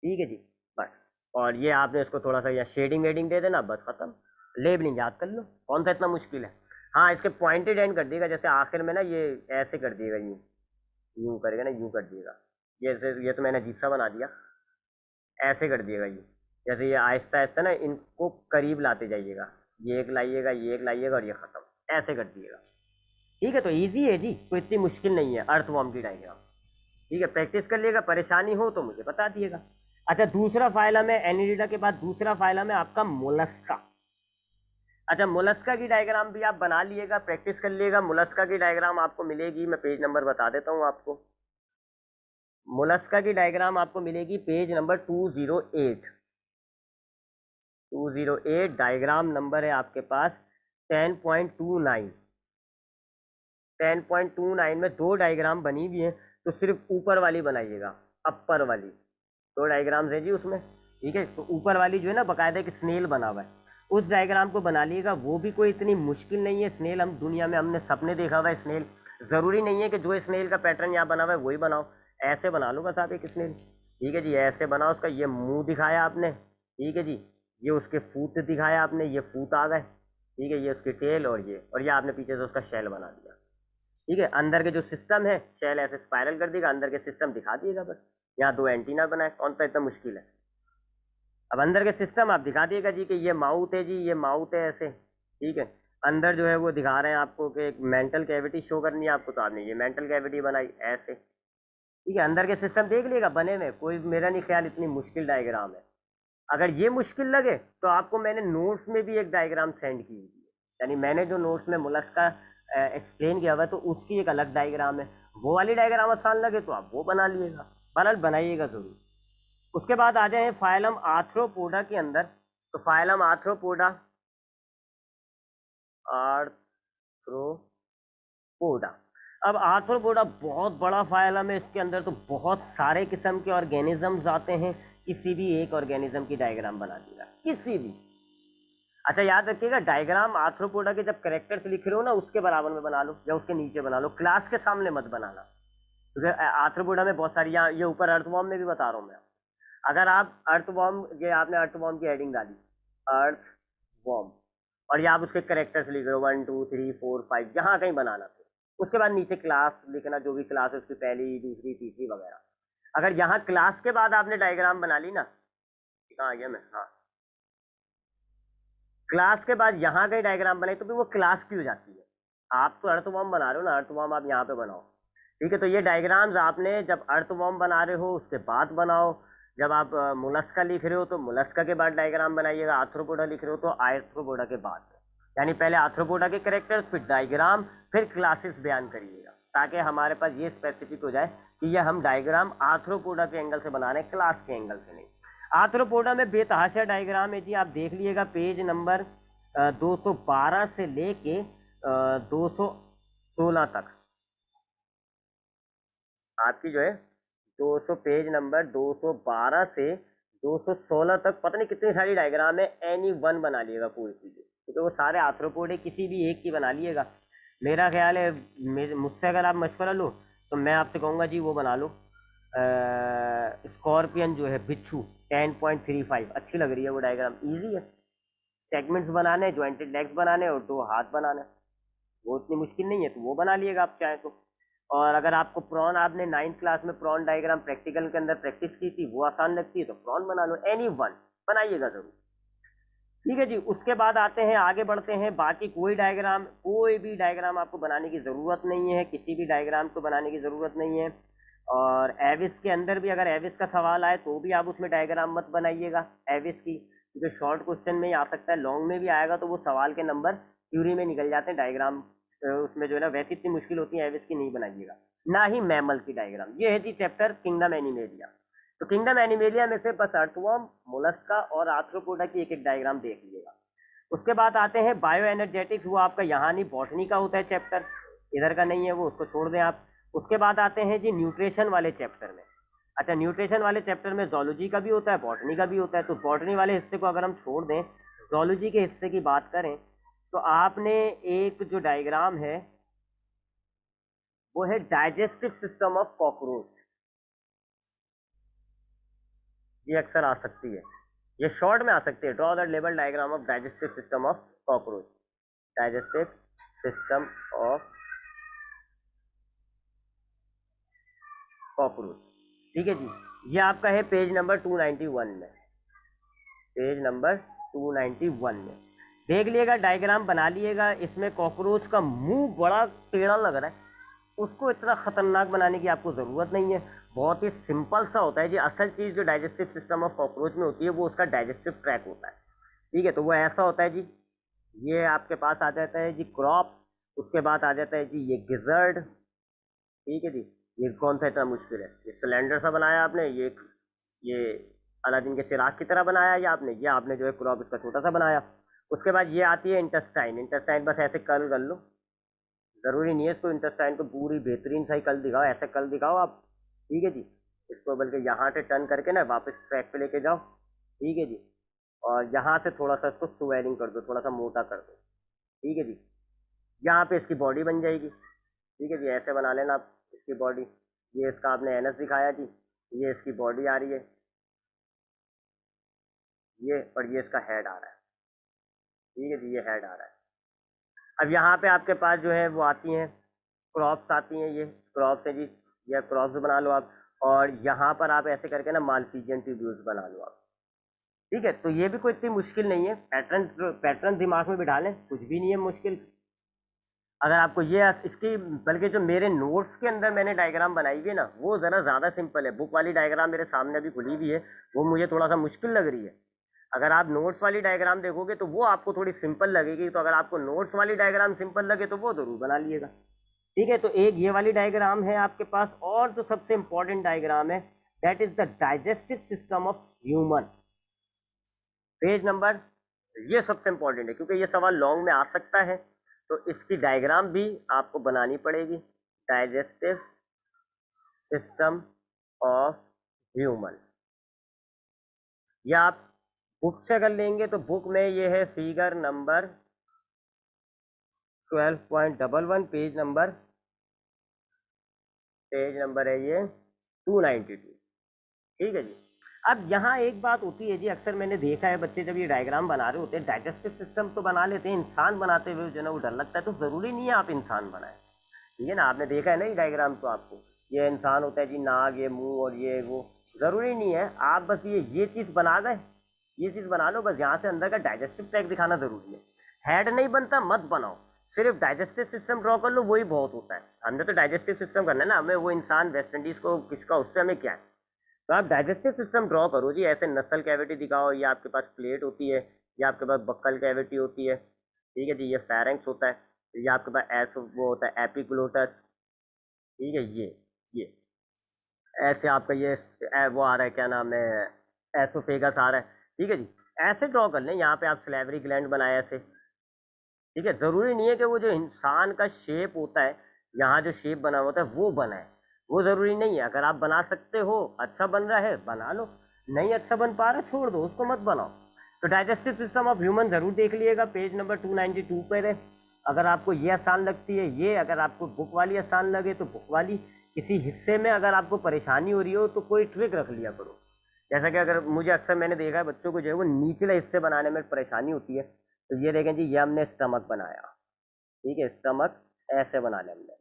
ठीक है जी, बस। और ये आपने इसको थोड़ा सा या शेडिंग वेडिंग दे देना, बस खत्म। लेबलिंग याद कर लो, कौन सा इतना मुश्किल है। हाँ, इसके पॉइंटेड एंड कर दिएगा, जैसे आखिर में ना ये ऐसे कर दिएगा, यूं यूं करेगा ना, यूं कर दिएगा। ये तो मैंने अजीब सा बना दिया, ऐसे कर दिएगा ये। जैसे ये आहिस्ता आहिस्ता ना इनको करीब लाते जाइएगा, ये एक लाइएगा, ये एक लाइएगा और ये खत्म, ऐसे कर दिएगा। ठीक है, तो इजी है जी, कोई इतनी मुश्किल नहीं है अर्थवॉर्म की डायग्राम। ठीक है, प्रैक्टिस कर लिएगा, परेशानी हो तो मुझे बता दिएगा। अच्छा, दूसरा फाइलम है एनिलिडा के बाद, दूसरा फाइलम है आपका मोलस्का। अच्छा, मोलस्का की डायग्राम भी आप बना लिएगा, प्रैक्टिस कर लिएगा। मोलस्का की डायग्राम आपको मिलेगी, मैं पेज नंबर बता देता हूँ आपको। मोलस्का की डायग्राम आपको मिलेगी पेज नंबर 208। 208 डायग्राम नंबर है आपके पास 10.29। 10.29 में 2 डायग्राम बनी हुई है, तो सिर्फ ऊपर वाली बनाइएगा, अपर वाली। 2 डायग्राम्स है जी उसमें। ठीक है, तो ऊपर वाली जो है ना बाकायदा एक स्नेल बना हुआ है, उस डायग्राम को बना लिएगा। वो भी कोई इतनी मुश्किल नहीं है। स्नेल हम दुनिया में हमने सपने देखा हुआ है स्नेल, ज़रूरी नहीं है कि जो स्नेल का पैटर्न यहाँ बना हुआ है वही बनाओ। ऐसे बना लो बस आप एक स्नेल। ठीक है जी, ऐसे बनाओ, उसका ये मुंह दिखाया आपने। ठीक है जी, ये उसके फूट दिखाया आपने, ये फूट आ गए। ठीक है, ये उसकी टेल और ये आपने पीछे से उसका शेल बना दिया। ठीक है, अंदर के जो सिस्टम है, शेल ऐसे स्पाइरल कर देगा, अंदर के सिस्टम दिखा दिएगा बस। यहाँ 2 एंटीना बनाए, कौन सा इतना मुश्किल है। अब अंदर के सिस्टम आप दिखा दिएगा जी कि ये माउथ है जी, ये माउथ है ऐसे। ठीक है, अंदर जो है वो दिखा रहे हैं आपको कि एक मेंटल कैविटी शो करनी है आपको, तो आपने ये मेंटल कैविटी बनाई ऐसे। ठीक है, अंदर के सिस्टम देख लिएगा बने में, कोई मेरा नहीं ख्याल इतनी मुश्किल डायग्राम है। अगर ये मुश्किल लगे तो आपको मैंने नोट्स में भी एक डायग्राम सेंड की हुई है, यानी मैंने जो नोट्स में मोलस्का एक्सप्लेन किया हुआ है तो उसकी एक अलग डायग्राम है। वो वाली डायग्राम आसान लगे तो आप वो बना लिएगा, बहरहाल बनाइएगा ज़रूर। उसके बाद आ जाए फाइलम आर्थ्रोपोडा के अंदर। तो फाइलम आर्थ्रोपोडा, आर्थ्रोपोडा। अब आर्थ्रोपोडा बहुत बड़ा फाइलम है, इसके अंदर तो बहुत सारे किस्म के ऑर्गेनिजम्स आते हैं। किसी भी एक ऑर्गेनिज्म की डायग्राम बना दिया, किसी भी। अच्छा याद रखिएगा, डायग्राम आर्थ्रोपोडा के जब कैरेक्टर्स लिख रहे हो ना उसके बराबर में बना लो या उसके नीचे बना लो, क्लास के सामने मत बनाना, क्योंकि आर्थ्रोपोडा में बहुत सारी, यहाँ ये ऊपर अर्थवॉर्म में भी बता रहा हूँ मैं। अगर आप अर्थवॉर्म, ये आपने अर्थवॉर्म की हेडिंग डाली अर्थवॉर्म, और ये आप उसके कैरेक्टर्स लिख रहे हो 1 2 3 4 5, जहाँ कहीं बनाना थे, उसके बाद नीचे क्लास लिखना, जो भी क्लास है उसकी पहली दूसरी तीसरी वगैरह। अगर यहाँ क्लास के बाद आपने डायग्राम बना ली ना, कहाँ आ गया मैं, हाँ, क्लास के बाद यहाँ कहीं डायग्राम बनाई तो फिर वो क्लास की हो जाती है। आप तो अर्थवॉर्म बना रहे हो ना, अर्थवॉर्म आप यहाँ पे बनाओ, ठीक है। तो ये डायग्राम्स आपने जब अर्थवॉर्म बना रहे हो उसके बाद बनाओ, जब आप मोलस्का लिख रहे हो तो मोलस्का के बाद डायग्राम बनाइएगा, आर्थ्रोपोडा लिख रहे हो तो आर्थ्रोपोडा के बाद, यानी पहले आर्थ्रोपोडा के कैरेक्टर्स, फिर डायग्राम, फिर क्लासेस बयान करिएगा, ताकि हमारे पास ये स्पेसिफिक हो जाए कि ये हम डायग्राम आर्थ्रोपोडा के एंगल से बना रहे हैं, क्लास के एंगल से नहीं। आर्थ्रोपोडा में बेतहाशा डायग्राम है जी, आप देख लीजिएगा पेज नंबर 212 से लेके 216 तक, आपकी जो है 200 पेज नंबर 212 से 216 तक, पता नहीं कितनी सारी डायग्राम है, एनी वन बना लिएगा कोई सी भी, क्योंकि वो सारे आर्थ्रोपोडे किसी भी एक की बना लिएगा। मेरा ख्याल है मुझसे अगर आप मशवरा लो तो मैं आपसे कहूँगा जी वो बना लो, स्कॉर्पियन जो है बिच्छू 10.35, अच्छी लग रही है वो डायग्राम, इजी है, सेगमेंट्स बनाने, ज्वाइंटेड लेग्स बनाने और 2 हाथ बनाने, वो इतनी मुश्किल नहीं है, तो वो बना लिएगा आप चाहे तो। और अगर आपको प्रॉन, आपने 9th क्लास में प्रॉन डायग्राम प्रैक्टिकल के अंदर प्रैक्टिस की थी, वो आसान लगती है तो प्रॉन बना लो, एनी वन बनाइएगा जरूर, ठीक है जी। उसके बाद आते हैं, आगे बढ़ते हैं, बाकी कोई डायग्राम, कोई भी डायग्राम आपको बनाने की ज़रूरत नहीं है, किसी भी डायग्राम को बनाने की ज़रूरत नहीं है। और एविस के अंदर भी अगर एविस का सवाल आए तो भी आप उसमें डायग्राम मत बनाइएगा एविस की, क्योंकि शॉर्ट क्वेश्चन में ही आ सकता है, लॉन्ग में भी आएगा तो वो सवाल के नंबर थ्योरी में निकल जाते हैं, डायग्राम उसमें जो है ना वैसी इतनी मुश्किल होती है एविस की, नहीं बनाइएगा, ना ही मैमल की डायग्राम। ये है जी चैप्टर किंगडम एनिमेलिया। तो किंगडम एनिमेलिया में से बस अर्थवर्म, मोलस्का और आर्थ्रोपोडा की एक एक डायग्राम देख लीजिएगा। उसके बाद आते हैं बायो एनर्जेटिक्स, वो आपका यहाँ नहीं, बॉटनी का होता है चैप्टर, इधर का नहीं है वो, उसको छोड़ दें आप। उसके बाद आते हैं जी न्यूट्रिशन वाले चैप्टर में। अच्छा, न्यूट्रिशन वाले चैप्टर में जोलॉजी का भी होता है, बॉटनी का भी होता है, तो बॉटनी वाले हिस्से को अगर हम छोड़ दें, जोलॉजी के हिस्से की बात करें, तो आपने एक जो डायग्राम है वो है डाइजेस्टिव सिस्टम ऑफ कॉकरोच, ये अक्सर आ सकती है, ये शॉर्ट में आ सकती है, draw the label diagram of digestive system of cockroach, digestive system of cockroach, ठीक है जी। ये आपका है पेज नंबर 291 में, पेज नंबर 291 में देख लिएगा, डायग्राम बना लिएगा। इसमें कॉकरोच का मुंह बड़ा टेढ़ा लग रहा है, उसको इतना खतरनाक बनाने की आपको ज़रूरत नहीं है, बहुत ही सिंपल सा होता है जी। असल चीज़ जो डाइजेस्टिव सिस्टम ऑफ कॉकरोच में होती है वो उसका डाइजेस्टिव ट्रैक होता है, ठीक है। तो वो ऐसा होता है जी, ये आपके पास आ जाता है जी क्रॉप, उसके बाद आ जाता है जी ये गिजर्ड, ठीक है जी। ये कौन सा इतना मुश्किल है, ये सिलेंडर सा बनाया आपने, ये अलादीन के चिराग की तरह बनाया या आपने, ये आपने जो है क्रॉप इसका छोटा सा बनाया। उसके बाद ये आती है इंटेस्टाइन, इंटेस्टाइन बस ऐसे कर्ल कर लो, ज़रूरी नहीं है इसको इंटेस्टाइन को पूरी बेहतरीन सही कल दिखाओ, ऐसे कल दिखाओ आप, ठीक है जी। इसको बल्कि यहाँ से टर्न करके ना वापस ट्रैक पे लेके जाओ, ठीक है जी। और यहाँ से थोड़ा सा इसको स्वेलिंग कर दो, थोड़ा सा मोटा कर दो, ठीक है जी। यहाँ पे इसकी बॉडी बन जाएगी, ठीक है जी, ऐसे बना लेना आप इसकी बॉडी। ये इसका आपने एनएस दिखाया जी, ये इसकी बॉडी आ रही है, ये, और ये इसका हेड आ रहा है, ठीक है जी, ये हेड आ रहा है। अब यहाँ पे आपके पास जो है वो आती हैं क्रॉप्स आती हैं, ये क्रॉप्स है जी, या क्रॉप्स बना लो आप, और यहाँ पर आप ऐसे करके ना मालफिजियन ट्यूब्यूल्स बना लो आप, ठीक है। तो ये भी कोई इतनी मुश्किल नहीं है, पैटर्न पैटर्न दिमाग में बिठा लें, कुछ भी नहीं है मुश्किल। अगर आपको ये इसकी, बल्कि जो मेरे नोट्स के अंदर मैंने डायग्राम बनाई हुई है ना वो ज़रा ज़्यादा सिंपल है, बुक वाली डायग्राम मेरे सामने अभी खुली हुई है, वो मुझे थोड़ा सा मुश्किल लग रही है। अगर आप नोट्स वाली डायग्राम देखोगे तो वो आपको थोड़ी सिंपल लगेगी, तो अगर आपको नोट्स वाली डायग्राम सिंपल लगे तो वो ज़रूर बना लिएगा, ठीक है। तो एक ये वाली डायग्राम है आपके पास, और जो सबसे इंपॉर्टेंट डायग्राम है that is the digestive system of human, page number, ये सबसे इंपॉर्टेंट है क्योंकि ये सवाल लॉन्ग में आ सकता है, तो इसकी डायग्राम भी आपको बनानी पड़ेगी, डाइजेस्टिव सिस्टम ऑफ ह्यूमन, या आप बुक से अगर लेंगे तो बुक में ये है फिगर नंबर 12.11, पेज नंबर है ये 292। ठीक है जी। अब यहाँ एक बात होती है जी, अक्सर मैंने देखा है बच्चे जब ये डायग्राम बना रहे होते हैं, डाइजेस्टिव सिस्टम तो बना लेते हैं, इंसान बनाते हुए जो है ना वो डर लगता है। तो ज़रूरी नहीं है आप इंसान बनाएं, ठीक है ना। आपने देखा है ना ये डायग्राम, तो आपको ये इंसान होता है जी, नाक, ये मुंह और ये वो, ज़रूरी नहीं है। आप बस ये चीज़ बना गए, ये चीज़ बना लो बस, यहाँ से अंदर का डाइजेस्टिव ट्रैक्ट दिखाना ज़रूरी है। हेड नहीं बनता मत बनाओ, सिर्फ डाइजेस्टिव सिस्टम ड्रॉ कर लो, वही बहुत होता है। हमने तो डाइजेस्टिव सिस्टम करना है ना, हमें वो इंसान वेस्ट इंडीज़ को किसका, उससे हमें क्या है। तो आप डाइजेस्टिव सिस्टम ड्रॉ करो जी, ऐसे नसल कैविटी दिखाओ, ये आपके पास प्लेट होती है, ये आपके पास बक्कल कैविटी होती है, ठीक है जी, ये फेरेंक्स होता है, ये आपके पास एस वो होता है एपिग्लोटस, ठीक है। ये ऐसे आपका ये वो आ रहा है, क्या नाम है, एसोफेगस आ रहा है, ठीक है जी। ऐसे ड्रॉ कर लें, यहाँ पे आप सलेवरी ग्लैंड बनाए ऐसे, ठीक है। ज़रूरी नहीं है कि वो जो इंसान का शेप होता है, यहाँ जो शेप बना होता है वो बनाए, वो ज़रूरी नहीं है। अगर आप बना सकते हो, अच्छा बन रहा है बना लो, नहीं अच्छा बन पा रहा छोड़ दो, उसको मत बनाओ। तो डाइजेस्टिव सिस्टम ऑफ ह्यूमन ज़रूर देख लीजिएगा, पेज नंबर 292 पर है। अगर आपको ये आसान लगती है ये, अगर आपको बुक वाली आसान लगे तो बुक वाली, किसी हिस्से में अगर आपको परेशानी हो रही हो तो कोई ट्रिक रख लिया करो। जैसा कि अगर मुझे अक्सर मैंने देखा है बच्चों को जो है वो निचले हिस्से बनाने में परेशानी होती है, तो ये देखें जी, ये हमने स्टमक बनाया, ठीक है, स्टमक ऐसे बना लिया हमने।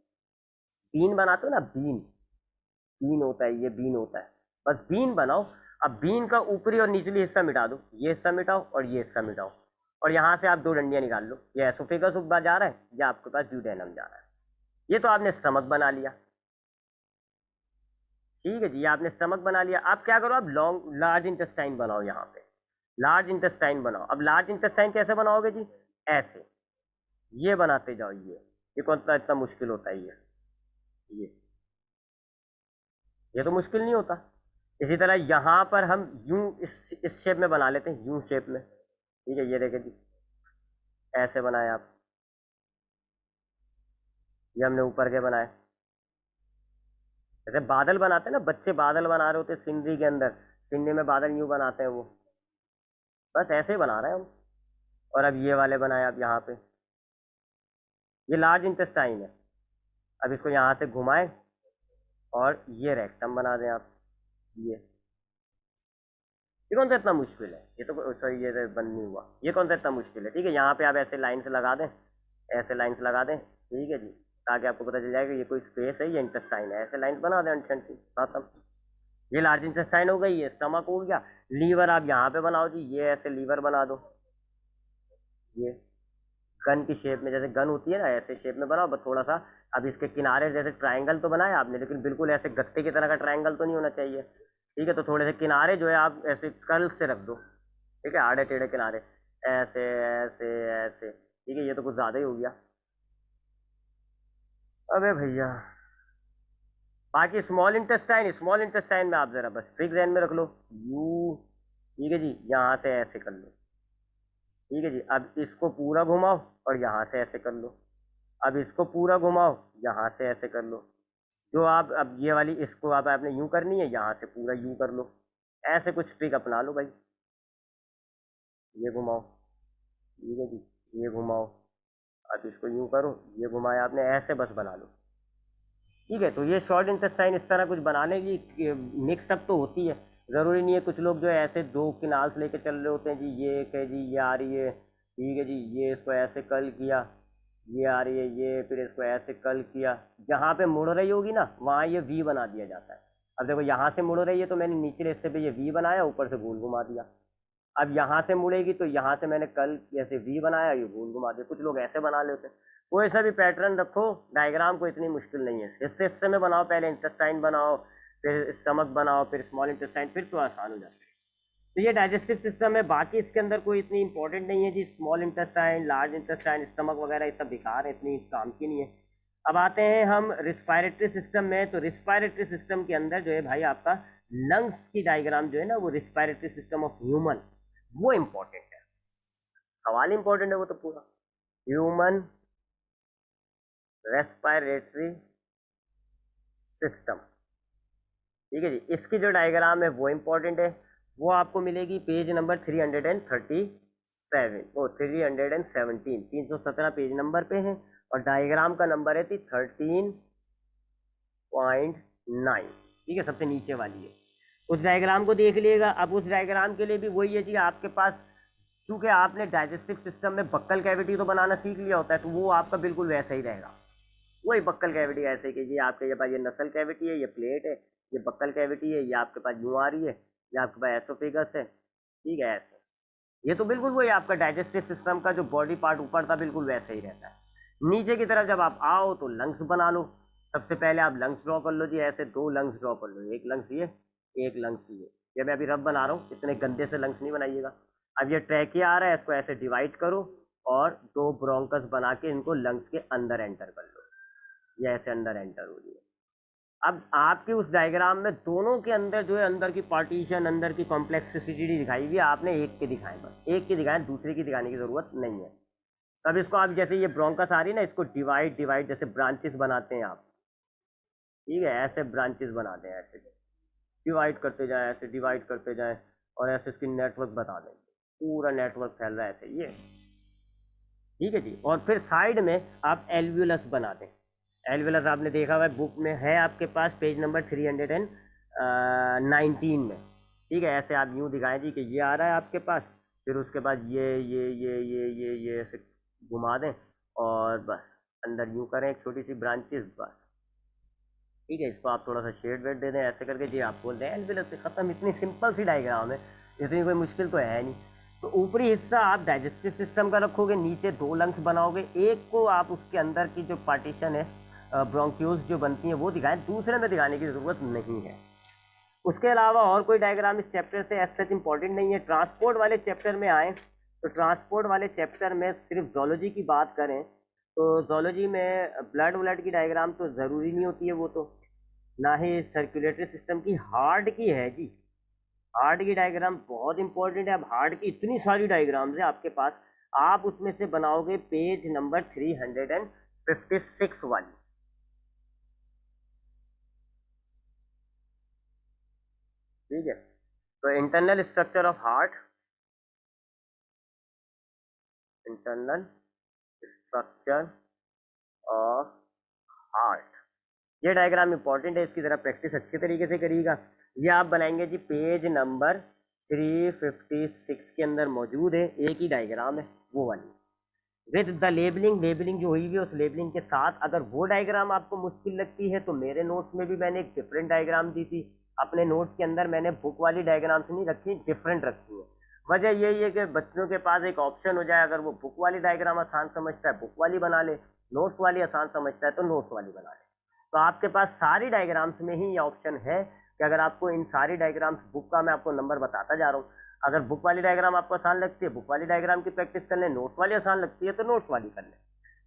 बीन बनाते हो ना, बीन, बीन होता है, ये बीन होता है, बस बीन बनाओ। अब बीन का ऊपरी और निचली हिस्सा मिटा दो, ये हिस्सा मिटाओ और ये हिस्सा मिटाओ, और यहाँ से आप दो डंडियाँ निकाल लो, ये एसोफेगस जा रहा है या आपके पास ड्यूडेनम जा रहा है। ये तो आपने स्टमक बना लिया, ठीक है जी, ये आपने स्टमक बना लिया। आप क्या करो, आप लॉन्ग लार्ज इंटेस्टाइन बनाओ, यहाँ पे लार्ज इंटेस्टाइन बनाओ। अब लार्ज इंटेस्टाइन कैसे बनाओगे जी, ऐसे ये बनाते जाओ, ये कौन सा इतना मुश्किल होता है, ये ये तो मुश्किल नहीं होता। इसी तरह यहाँ पर हम यूं इस शेप में बना लेते हैं, यूं शेप में, ठीक है। ये देखें जी, ऐसे बनाए आप, ये हमने ऊपर के बनाए। जैसे बादल बनाते हैं ना, बच्चे बादल बना रहे होते हैं सीनरी के अंदर, सीनरी में बादल यूं बनाते हैं वो, बस ऐसे ही बना रहे हैं हम। और अब ये वाले बनाए आप यहाँ पे, ये लार्ज इंटेस्टाइन है। अब इसको यहाँ से घुमाएं और ये रेक्टम बना दें आप, ये कौन सा इतना मुश्किल है, ये तो सॉरी ये तो बंद नहीं हुआ, ये कौन सा इतना मुश्किल है, ठीक है। यहाँ पे आप ऐसे लाइन्स लगा दें, ऐसे लाइन्स लगा दें, ठीक है जी, ताकि आपको पता चल जाएगा ये कोई स्पेस है, ये इंटेस्टाइन है, ऐसे लाइन्स बना दें अंशन सी खत्म। ये लार्ज इंटेस्टाइन हो गई, ये स्टमक हो गया। लीवर आप यहाँ पे बनाओ जी, ये ऐसे लीवर बना दो, ये गन की शेप में, जैसे गन होती है ना ऐसे शेप में बनाओ, बस थोड़ा सा। अब इसके किनारे जैसे ट्राइंगल तो बनाया आपने, लेकिन बिल्कुल ऐसे गत्ते की तरह का ट्राइंगल तो नहीं होना चाहिए, ठीक है। तो थोड़े से किनारे जो है आप ऐसे कर्ल से रख दो, ठीक है, आड़े टेढ़े किनारे, ऐसे ऐसे ऐसे, ठीक है। ये तो कुछ ज़्यादा ही हो गया, अबे भैया। बाकी स्मॉल इंटेस्टाइन में आप ज़रा बस ट्रिक ध्यान में रख लो, यू, ठीक है जी, यहाँ से ऐसे कर लो, ठीक है जी। अब इसको पूरा घुमाओ और यहाँ से ऐसे कर लो, अब इसको पूरा घुमाओ, यहाँ से ऐसे कर लो। जो आप अब ये वाली इसको आप आपने यूं करनी है, यहाँ से पूरा यूं कर लो, ऐसे कुछ ट्रिक अपना लो भाई। ये घुमाओ, ठीक है जी, ये घुमाओ, अब इसको यूं करो, ये घुमाया आपने, ऐसे बस बना लो, ठीक है। तो ये शॉर्ट इंटेस्टाइन इस तरह कुछ बनाने की मिक्सअप तो होती है, ज़रूरी नहीं है। कुछ लोग जो है ऐसे दो किनाल्स लेके चल रहे होते हैं जी, ये एक है जी, ये आ रही है, ठीक है जी, ये इसको ऐसे कल किया, ये आ रही है, ये फिर इसको ऐसे कल किया, जहाँ पे मुड़ रही होगी ना वहाँ ये वी बना दिया जाता है। अब देखो यहाँ से मुड़ रही है तो मैंने निचले हिस्से पे ये वी बनाया, ऊपर से गोल घुमा दिया। अब यहाँ से मुड़ेगी तो यहाँ से मैंने कल ऐसे वी बनाया, ये गोल घुमा दिया। कुछ लोग ऐसे बना लेते हैं, कोई सा भी पैटर्न रखो, डायग्राम को इतनी मुश्किल नहीं है। हिस्से हिस्से में बनाओ, पहले इंटेस्टाइन बनाओ, फिर स्टमक बनाओ, फिर स्मॉल इंटेस्टाइन, फिर तो आसान हो जाता है। तो ये डाइजेस्टिव सिस्टम है, बाकी इसके अंदर कोई इतनी इंपॉर्टेंट नहीं है जी। Small intestine, large intestine, stomach वगैरह ये सब बेकार है, इतनी काम की नहीं है। अब आते हैं हम रिस्पायरेटरी सिस्टम में। तो रिस्पायरेटरी सिस्टम के अंदर जो है भाई आपका लंग्स की डायग्राम जो है ना, वो रिस्पायरेटरी सिस्टम ऑफ ह्यूमन, वो इंपॉर्टेंट है। सवाल इंपॉर्टेंट है वो तो पूरा, ह्यूमन रेस्पायरेटरी सिस्टम, ठीक है जी। इसकी जो डायग्राम है वो इंपॉर्टेंट है। वो आपको मिलेगी पेज नंबर 337 ओ 317, 317 पेज नंबर पे है, और डायग्राम का नंबर है 13.9, ठीक है, सबसे नीचे वाली है। उस डायग्राम को देख लीजिएगा। अब उस डायग्राम के लिए भी वही है जी, आपके पास चूंकि आपने डाइजेस्टिव सिस्टम में बक्कल कैविटी तो बनाना सीख लिया होता है, तो वो आपका बिल्कुल वैसा ही रहेगा। वही बक्कल कैविटी ऐसे कीजिए, आपके पास ये नसल कैविटी है, ये प्लेट है, ये बक्कल कैविटी है, ये आपके पास यूं आ रही है, ये आपके पास एसोफेगस है, ठीक है, ऐसे। ये तो बिल्कुल वही आपका डाइजेस्टिव सिस्टम का जो बॉडी पार्ट ऊपर था बिल्कुल वैसे ही रहता है। नीचे की तरफ जब आप आओ तो लंग्स बना लो। सबसे पहले आप लंग्स ड्रॉ कर लो जी, ऐसे 2 लंग्स ड्रॉ कर लो, एक लंग्स ये, एक लंग्स ये मैं अभी रब बना रहा हूँ, इतने गंदे से लंग्स नहीं बनाइएगा। अब ये ट्रैकिया आ रहा है, इसको ऐसे डिवाइड करो और 2 ब्रोंकस बना के इनको लंग्स के अंदर एंटर कर लो, ये ऐसे अंदर एंटर हो रही है। अब आपके उस डायग्राम में दोनों के अंदर जो है, अंदर की पार्टीशन, अंदर की कॉम्प्लेक्सिसिटी दिखाई हुई है, आपने एक के दिखाए, बस एक के दिखाए, दूसरे की दिखाने की जरूरत नहीं है। अब इसको आप जैसे ये ब्रोंकस आ रही है ना, इसको डिवाइड डिवाइड जैसे ब्रांचेस बनाते हैं आप, ठीक है, ऐसे ब्रांचेस बनाते हैं, ऐसे डिवाइड करते जाए, ऐसे डिवाइड करते जाए, और ऐसे इसकी नेटवर्क बता देंगे, पूरा नेटवर्क फैल रहा है ऐसे ये, ठीक है जी। और फिर साइड में आप एल्व्यूलस बना दें। एल्व्यूलस आपने देखा हुआ है, बुक में है आपके पास पेज नंबर 319 में, ठीक है। ऐसे आप यूँ दिखाएं जी कि ये आ रहा है आपके पास, फिर उसके बाद ये ऐसे घुमा दें और बस अंदर यूँ करें एक छोटी सी ब्रांचेस, बस ठीक है। इसको आप थोड़ा सा शेड वेड दे दें ऐसे करके जी, आप बोल दें एल्व्यूलस से ख़त्म। इतनी सिंपल सी डायग्राम है, इतनी कोई मुश्किल तो है नहीं। तो ऊपरी हिस्सा आप डाइजेस्टिव सिस्टम का रखोगे, नीचे 2 लंग्स बनाओगे, एक को आप उसके अंदर की जो पार्टीशन है, ब्रोंक्यूल्स जो बनती हैं वो दिखाएं, दूसरे में दिखाने की ज़रूरत नहीं है। उसके अलावा और कोई डायग्राम इस चैप्टर से एज सच इंपॉर्टेंट नहीं है। ट्रांसपोर्ट वाले चैप्टर में आए तो ट्रांसपोर्ट वाले चैप्टर में सिर्फ जोलॉजी की बात करें तो जोलॉजी में ब्लड व्लड की डायग्राम तो ज़रूरी नहीं होती है, वो तो ना ही सर्कुलेटरी सिस्टम की, हार्ट की है जी। हार्ट की डायग्राम बहुत इंपॉर्टेंट है। अब हार्ट की इतनी सारी डायग्राम्स है आपके पास, आप उसमें से बनाओगे पेज नंबर 356 वाली, ठीक है। तो internal structure of heart, internal structure of heart, ये डायग्राम इंपॉर्टेंट है, इसकी ज़रा प्रैक्टिस अच्छी तरीके से करिएगा। ये आप बनाएंगे जी पेज नंबर 356 के अंदर मौजूद है, एक ही डायग्राम है वो वाली, विद द लेबलिंग। लेबलिंग जो हुई हुई है उस लेबलिंग के साथ। अगर वो डायग्राम आपको मुश्किल लगती है तो मेरे नोट्स में भी मैंने एक डिफरेंट डायग्राम दी थी। अपने नोट्स के अंदर मैंने बुक वाली डायग्राम्स नहीं रखी, डिफरेंट रखी है। वजह यही है कि बच्चों के पास एक ऑप्शन हो जाए, अगर वो बुक वाली डायग्राम आसान समझता है बुक वाली बना ले, नोट्स वाली आसान समझता है तो नोट्स वाली बना ले। तो आपके पास सारी डायग्राम्स में ही ये ऑप्शन है कि अगर आपको इन सारी डायग्राम्स, बुक का मैं आपको नंबर बताता जा रहा हूँ, अगर बुक वाली डायग्राम आपको आसान लगती है बुक वाली डायग्राम की प्रैक्टिस कर लें, नोट्स वाली आसान लगती है तो नोट्स वाली कर लें।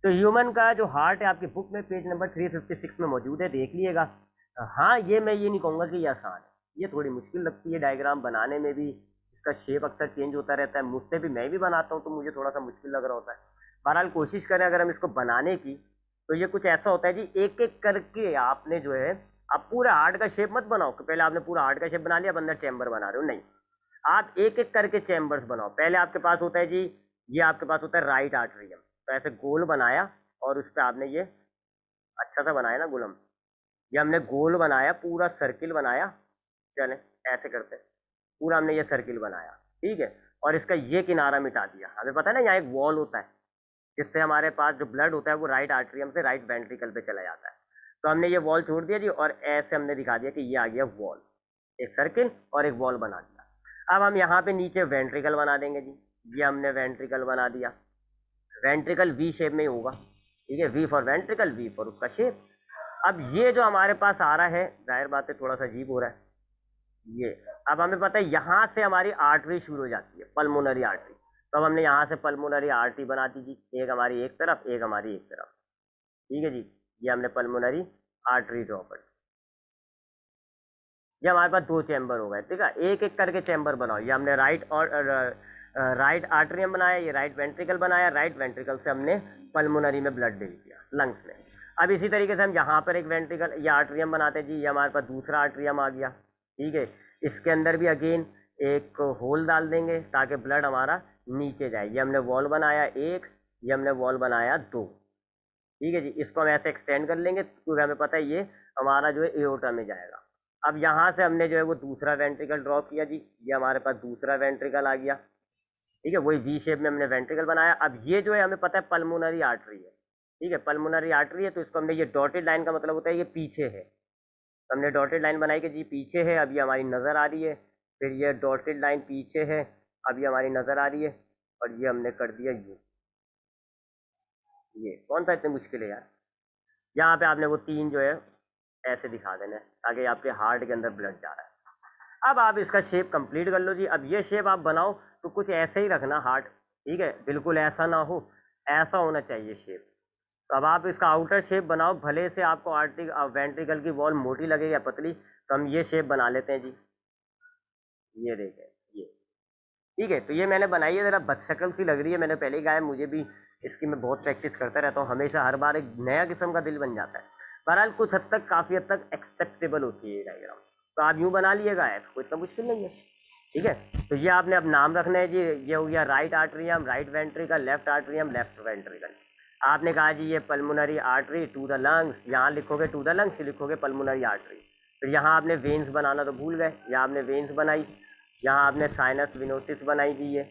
तो ह्यूमन का जो हार्ट है आपकी बुक में पेज नंबर 356 में मौजूद है, देख लीजिएगा। हाँ, ये मैं ये नहीं कहूँगा कि ये आसान है, ये थोड़ी मुश्किल लगती है डायग्राम बनाने में भी, इसका शेप अक्सर चेंज होता रहता है, मुझसे भी, मैं भी बनाता हूँ तो मुझे थोड़ा सा मुश्किल लग रहा होता है। बहरहाल कोशिश करें अगर हम इसको बनाने की, तो ये कुछ ऐसा होता है जी, एक एक करके आपने जो है, आप पूरा हार्ट का शेप मत बनाओ कि पहले आपने पूरा हार्ट का शेप बना लिया, अब अंदर चैम्बर बना रहे हो, नहीं। आप एक एक करके चैम्बर्स बनाओ। पहले आपके पास होता है जी, ये आपके पास होता है राइट आर्टरियम, तो ऐसे गोल बनाया और उस पर आपने ये अच्छा सा बनाया ना गुलम, ये हमने गोल बनाया, पूरा सर्किल बनाया, चले ऐसे करते पूरा हमने ये सर्किल बनाया, ठीक है। और इसका ये किनारा मिटा दिया। हमें पता है ना यहाँ एक वॉल होता है जिससे हमारे पास जो ब्लड होता है वो राइट आर्टरियम से राइट वेंट्रिकल पे चला जाता है, तो हमने ये वॉल छोड़ दिया जी, और ऐसे हमने दिखा दिया कि ये आ गया वॉल, एक सर्किल और एक वॉल बना दिया। अब हम यहाँ पे नीचे वेंट्रिकल बना देंगे जी, ये हमने वेंट्रिकल बना दिया। वेंट्रिकल वी शेप में ही होगा, ठीक है, V for ventricle, V for उसका शेप। अब ये जो हमारे पास आ रहा है, जाहिर बात है थोड़ा सा अजीब हो रहा है ये। अब हमें पता है यहाँ से हमारी आर्टरी शुरू हो जाती है, पल्मोनरी आर्टरी। तो अब हमने यहाँ से पल्मोनरी आर्टरी बना दी जी, एक हमारी एक तरफ, एक हमारी एक तरफ, ठीक है जी। ये हमने पल्मोनरी आर्टरी ड्रॉ कर, ये हमारे पास 2 चैम्बर हो गए, ठीक है। एक एक करके चैम्बर बनाओ। ये हमने राइट और राइट आर्टरियम बनाया, ये राइट वेंट्रिकल बनाया, राइट वेंट्रिकल से हमने पल्मोनरी में ब्लड भेज दिया, लंग्स में। अब इसी तरीके से हम यहाँ पर एक वेंट्रिकल या आर्टरियम बनाते हैं जी, ये हमारे पास दूसरा आर्टरियम आ गया, ठीक है। इसके अंदर भी अगेन एक होल डाल देंगे ताकि ब्लड हमारा नीचे जाए। ये हमने वॉल बनाया एक, ये हमने वॉल बनाया दो। ठीक है जी, इसको हम ऐसे एक्सटेंड कर लेंगे क्योंकि हमें पता है ये हमारा जो है एओर्टा में जाएगा। अब यहाँ से हमने जो है वो दूसरा वेंट्रिकल ड्रॉ किया जी, ये हमारे पास दूसरा वेंट्रिकल आ गया। ठीक है, वही वी शेप में हमने वेंट्रिकल बनाया। अब ये जो है हमें पता है पल्मोनरी आर्टरी है। ठीक है, पल्मोनरी आर्टरी है तो इसको हमने, ये डॉटेड लाइन का मतलब होता है ये पीछे है, तो हमने डॉटेड लाइन बनाई कि जी पीछे है, अब ये हमारी नज़र आ रही है। फिर ये डॉटेड लाइन पीछे है, अब ये हमारी नज़र आ रही है, और ये हमने कर दिया ये कौन सा इतनी मुश्किल है यार। यहाँ पे आपने वो तीन जो है ऐसे दिखा देना है ताकि आपके हार्ट के अंदर ब्लड जा रहा है। अब आप इसका शेप कंप्लीट कर लो जी। अब ये शेप आप बनाओ तो कुछ ऐसे ही रखना हार्ट, ठीक है, बिल्कुल ऐसा ना हो, ऐसा होना चाहिए शेप। तो अब आप इसका आउटर शेप बनाओ, भले से आपको आर्टिक वेंट्रिकल की वॉल मोटी लगे या पतली, तो हम ये शेप बना लेते हैं जी। ये देखें ये, ठीक है, तो ये मैंने बनाई है, ज़रा बदशक्ल सी लग रही है, मैंने पहले ही कहा है, मुझे भी इसकी मैं बहुत प्रैक्टिस करता रहता हूँ, हमेशा हर बार एक नया किस्म का दिल बन जाता है। बहरहाल कुछ हद तक, काफ़ी हद तक एक्सेप्टेबल होती है ये डायग्राम। तो आप यूँ बना लिएगा, कोई इतना मुश्किल नहीं है। ठीक है, तो ये आपने अब नाम रखना है जी। ये हो गया right atrium, right ventricle, left atrium, left ventricle. आपने कहा जी ये pulmonary artery to the lungs, यहाँ लिखोगे टू द लंग्स, लिखोगे पल्मोनरी आर्टरी। फिर यहाँ आपने वेन्स बनाना तो भूल गए, यहाँ आपने वेन्स बनाई, यहाँ आपने साइनस विनोसिस बनाई दी है।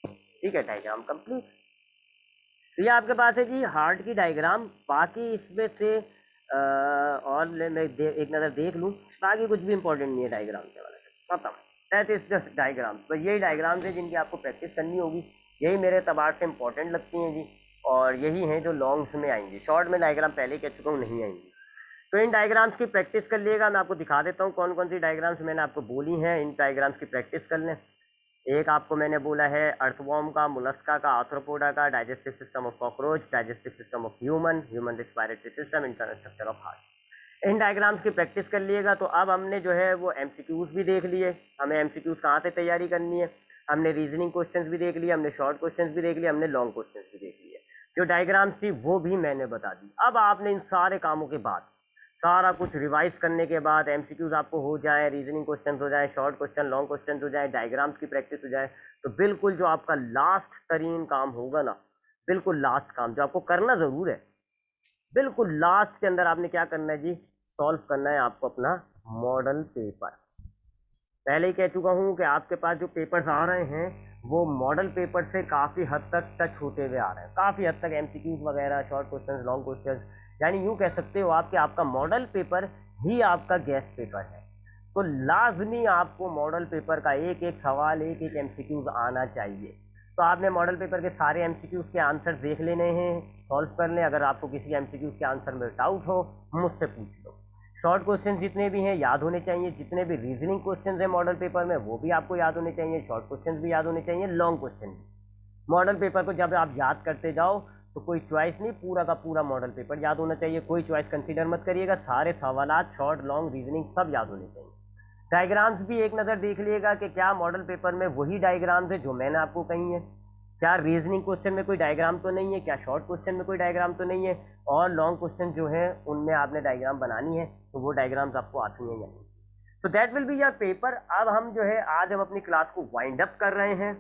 ठीक है, डायग्राम कंप्लीट। तो ये आपके पास है जी हार्ट की डायग्राम। बाकी इसमें से और मैं एक नज़र देख लूँ, बाकी कुछ भी इंपॉर्टेंट नहीं है डायग्राम के वाले से, खत्म। That is just diagram. तो यही डायग्राम्स है जिनकी आपको प्रैक्टिस करनी होगी, यही मेरे एतबार से इंपॉर्टेंट लगती हैं जी, और यही हैं जो लॉन्ग्स में आएंगी। शॉर्ट में डायग्राम पहले कह चुका हूँ नहीं आएंगी। तो इन डायग्राम्स की प्रैक्टिस कर लिएगा। मैं आपको दिखा देता हूँ कौन कौन सी डायग्राम्स मैंने आपको बोली हैं, इन डायग्राम्स की प्रैक्टिस कर लें। एक आपको मैंने बोला है अर्थवॉर्म का, मुलस्का का, आर्थ्रोपोडा का, digestive system of cockroach, digestive system of human, human respiratory system, internal structure of heart. In diagrams की प्रैक्टिस कर लिएगा। तो अब हमने जो है वो एमसीक्यूज भी देख लिए, हमें एमसीक्यूज कहाँ से तैयारी करनी है, हमने रीजनिंग क्वेश्चंस भी देख लिए, हमने शॉर्ट क्वेश्चंस भी देख लिए, हमने लॉन्ग क्वेश्चंस भी देख लिए, जो डायग्राम्स थी वो भी मैंने बता दी। अब आपने इन सारे कामों के बाद, सारा कुछ रिवाइज करने के बाद, एमसीक्यूज आपको हो जाए, रीजनिंग क्वेश्चंस हो जाए, शॉर्ट क्वेश्चन, लॉन्ग क्वेश्चंस हो जाए, डायग्राम्स की प्रैक्टिस हो जाए, तो बिल्कुल जो आपका लास्ट तरीन काम होगा ना, बिल्कुल लास्ट काम जो आपको करना ज़रूर है, बिल्कुल लास्ट के अंदर आपने क्या करना है जी, सॉल्व करना है आपको अपना मॉडल पेपर। पहले ही कह चुका हूँ कि आपके पास जो पेपर्स आ रहे हैं वो मॉडल पेपर से काफ़ी हद तक टच होते हुए आ रहे हैं, काफ़ी हद तक एमसीक्यूज वगैरह, शॉर्ट क्वेश्चंस, लॉन्ग क्वेश्चंस, यानी यूँ कह सकते हो आप कि आपका मॉडल पेपर ही आपका गेस्ट पेपर है। तो लाजमी आपको मॉडल पेपर का एक एक सवाल, एक एक एमसीक्यूज आना चाहिए। तो आपने मॉडल पेपर के सारे एमसीक्यूज के आंसर देख लेने हैं, सॉल्व कर लें। अगर आपको किसी एमसीक्यूज के आंसर में डाउट हो, मुझसे पूछ लो। शॉर्ट क्वेश्चन जितने भी हैं याद होने चाहिए, जितने भी रीजनिंग क्वेश्चन हैं मॉडल पेपर में वो भी आपको याद होने चाहिए, शॉर्ट क्वेश्चन भी याद होने चाहिए, लॉन्ग क्वेश्चन भी। मॉडल पेपर को जब आप याद करते जाओ तो कोई चॉइस नहीं, पूरा का पूरा मॉडल पेपर याद होना चाहिए, कोई चॉइस कंसीडर मत करिएगा, सारे सवालात शॉर्ट, लॉन्ग, रीजनिंग सब याद होने चाहिए। डायग्राम्स भी एक नज़र देख लीजिएगा कि क्या मॉडल पेपर में वही डायग्राम्स है जो मैंने आपको कही है, क्या रीजनिंग क्वेश्चन में कोई डायग्राम तो नहीं है, क्या शॉर्ट क्वेश्चन में कोई डायग्राम तो नहीं है, और लॉन्ग क्वेश्चन जो है उनमें आपने डायग्राम बनानी है, तो वो डायग्राम्स आपको आती हैं या नहीं। So that will be your paper. अब हम जो है आज हम अपनी क्लास को वाइंड अप कर रहे हैं।